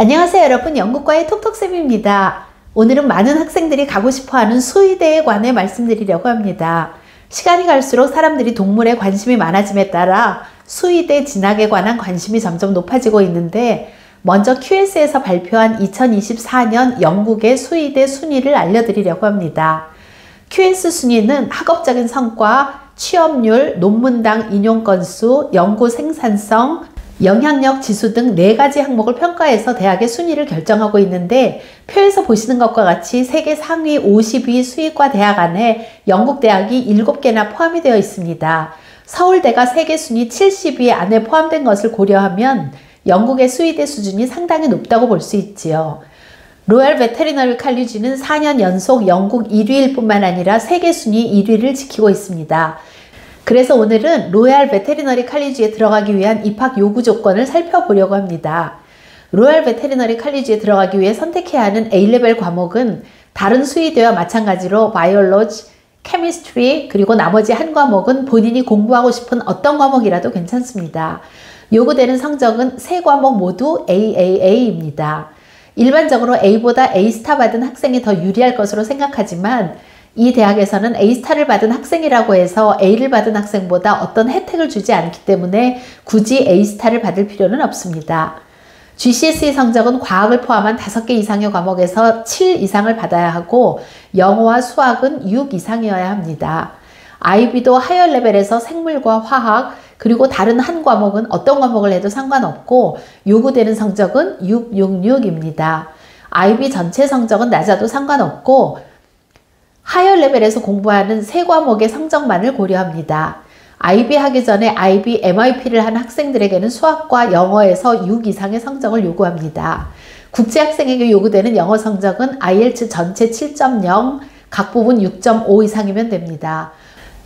안녕하세요 여러분, 영국과의 톡톡쌤입니다. 오늘은 많은 학생들이 가고 싶어하는 수의대에 관해 말씀드리려고 합니다. 시간이 갈수록 사람들이 동물에 관심이 많아짐에 따라 수의대 진학에 관한 관심이 점점 높아지고 있는데, 먼저 QS에서 발표한 2024년 영국의 수의대 순위를 알려드리려고 합니다. QS 순위는 학업적인 성과, 취업률, 논문당 인용 건수, 연구 생산성, 영향력 지수 등 4가지 항목을 평가해서 대학의 순위를 결정하고 있는데, 표에서 보시는 것과 같이 세계 상위 50위 수의과 대학 안에 영국 대학이 7개나 포함이 되어 있습니다. 서울대가 세계 순위 70위 안에 포함된 것을 고려하면 영국의 수의대 수준이 상당히 높다고 볼 수 있지요. 로얄 베테리너리 칼리지는 4년 연속 영국 1위일 뿐만 아니라 세계 순위 1위를 지키고 있습니다. 그래서 오늘은 로얄 베테리너리 칼리지에 들어가기 위한 입학 요구 조건을 살펴보려고 합니다. 로얄 베테리너리 칼리지에 들어가기 위해 선택해야 하는 A레벨 과목은 다른 수의대와 마찬가지로 바이올로지, 케미스트리, 그리고 나머지 한 과목은 본인이 공부하고 싶은 어떤 과목이라도 괜찮습니다. 요구되는 성적은 3과목 모두 AAA입니다. 일반적으로 A보다 A 스타 받은 학생이 더 유리할 것으로 생각하지만, 이 대학에서는 A 스타를 받은 학생이라고 해서 A를 받은 학생보다 어떤 혜택을 주지 않기 때문에 굳이 A 스타를 받을 필요는 없습니다. GCSE 성적은 과학을 포함한 5개 이상의 과목에서 7 이상을 받아야 하고, 영어와 수학은 6 이상이어야 합니다. IB도 하이어 레벨에서 생물과 화학, 그리고 다른 한 과목은 어떤 과목을 해도 상관없고 요구되는 성적은 666입니다. IB 전체 성적은 낮아도 상관없고 하이어 레벨에서 공부하는 3과목의 성적만을 고려합니다. IB 하기 전에 IB MIP를 한 학생들에게는 수학과 영어에서 6 이상의 성적을 요구합니다. 국제학생에게 요구되는 영어 성적은 IELTS 전체 7.0, 각 부분 6.5 이상이면 됩니다.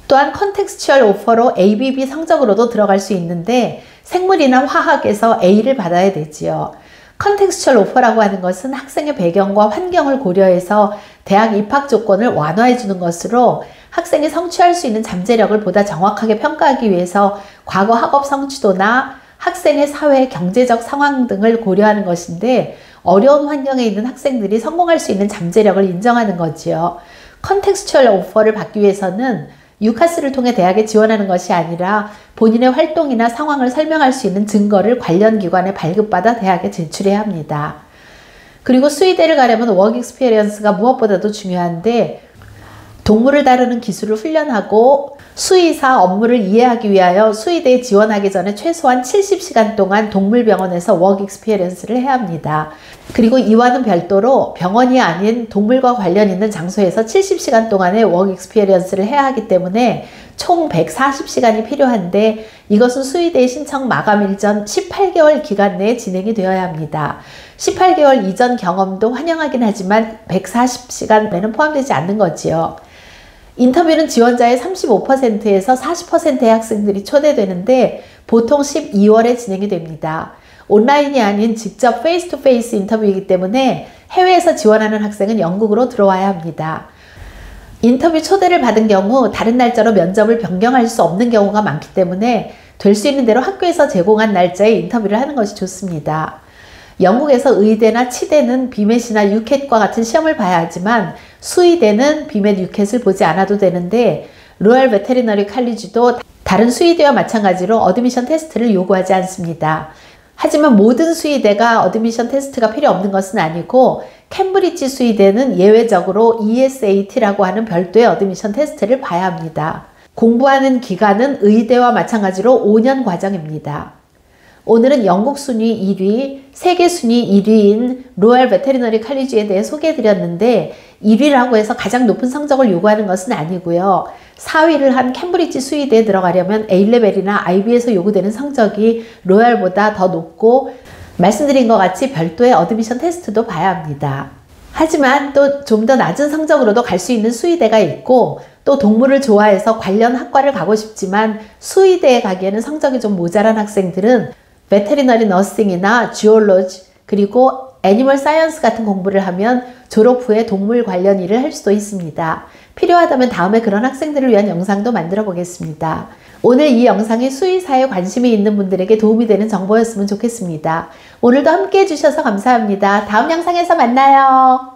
또한 컨텍스추얼 오퍼로 ABB 성적으로도 들어갈 수 있는데, 생물이나 화학에서 A를 받아야 되지요. 컨텍스추얼 오퍼라고 하는 것은 학생의 배경과 환경을 고려해서 대학 입학 조건을 완화해 주는 것으로, 학생이 성취할 수 있는 잠재력을 보다 정확하게 평가하기 위해서 과거 학업 성취도나 학생의 사회, 경제적 상황 등을 고려하는 것인데, 어려운 환경에 있는 학생들이 성공할 수 있는 잠재력을 인정하는 거지요. 컨텍스추얼 오퍼를 받기 위해서는 유카스를 통해 대학에 지원하는 것이 아니라 본인의 활동이나 상황을 설명할 수 있는 증거를 관련 기관에 발급받아 대학에 제출해야 합니다. 그리고 수의대를 가려면 워크 익스피리언스가 무엇보다도 중요한데, 동물을 다루는 기술을 훈련하고 수의사 업무를 이해하기 위하여 수의대에 지원하기 전에 최소한 70시간 동안 동물병원에서 워크 익스피리언스를 해야 합니다. 그리고 이와는 별도로 병원이 아닌 동물과 관련 있는 장소에서 70시간 동안의 워크 익스피리언스를 해야 하기 때문에 총 140시간이 필요한데, 이것은 수의대 신청 마감일 전 18개월 기간 내에 진행이 되어야 합니다. 18개월 이전 경험도 환영하긴 하지만 140시간에는 포함되지 않는 거지요. 인터뷰는 지원자의 35%에서 40%의 학생들이 초대되는데 보통 12월에 진행이 됩니다. 온라인이 아닌 직접 페이스 투 페이스 인터뷰이기 때문에 해외에서 지원하는 학생은 영국으로 들어와야 합니다. 인터뷰 초대를 받은 경우 다른 날짜로 면접을 변경할 수 없는 경우가 많기 때문에 될 수 있는 대로 학교에서 제공한 날짜에 인터뷰를 하는 것이 좋습니다. 영국에서 의대나 치대는 비맷이나 유캣과 같은 시험을 봐야 하지만 수의대는 비맷, 유캣을 보지 않아도 되는데, 로얄 베테리너리 칼리지도 다른 수의대와 마찬가지로 어드미션 테스트를 요구하지 않습니다. 하지만 모든 수의대가 어드미션 테스트가 필요 없는 것은 아니고, 캠브리지 수의대는 예외적으로 ESAT라고 하는 별도의 어드미션 테스트를 봐야 합니다. 공부하는 기간은 의대와 마찬가지로 5년 과정입니다. 오늘은 영국 순위 1위, 세계 순위 1위인 로얄 베테리너리 칼리지에 대해 소개해드렸는데, 1위라고 해서 가장 높은 성적을 요구하는 것은 아니고요. 4위를 한 캠브리지 수의대에 들어가려면 A레벨이나 IB에서 요구되는 성적이 로얄보다 더 높고, 말씀드린 것 같이 별도의 어드미션 테스트도 봐야 합니다. 하지만 또 좀 더 낮은 성적으로도 갈 수 있는 수의대가 있고, 또 동물을 좋아해서 관련 학과를 가고 싶지만 수의대에 가기에는 성적이 좀 모자란 학생들은 베테리너리 너싱이나 지올로지, 그리고 애니멀 사이언스 같은 공부를 하면 졸업 후에 동물 관련 일을 할 수도 있습니다. 필요하다면 다음에 그런 학생들을 위한 영상도 만들어 보겠습니다. 오늘 이 영상이 수의사에 관심이 있는 분들에게 도움이 되는 정보였으면 좋겠습니다. 오늘도 함께 해주셔서 감사합니다. 다음 영상에서 만나요.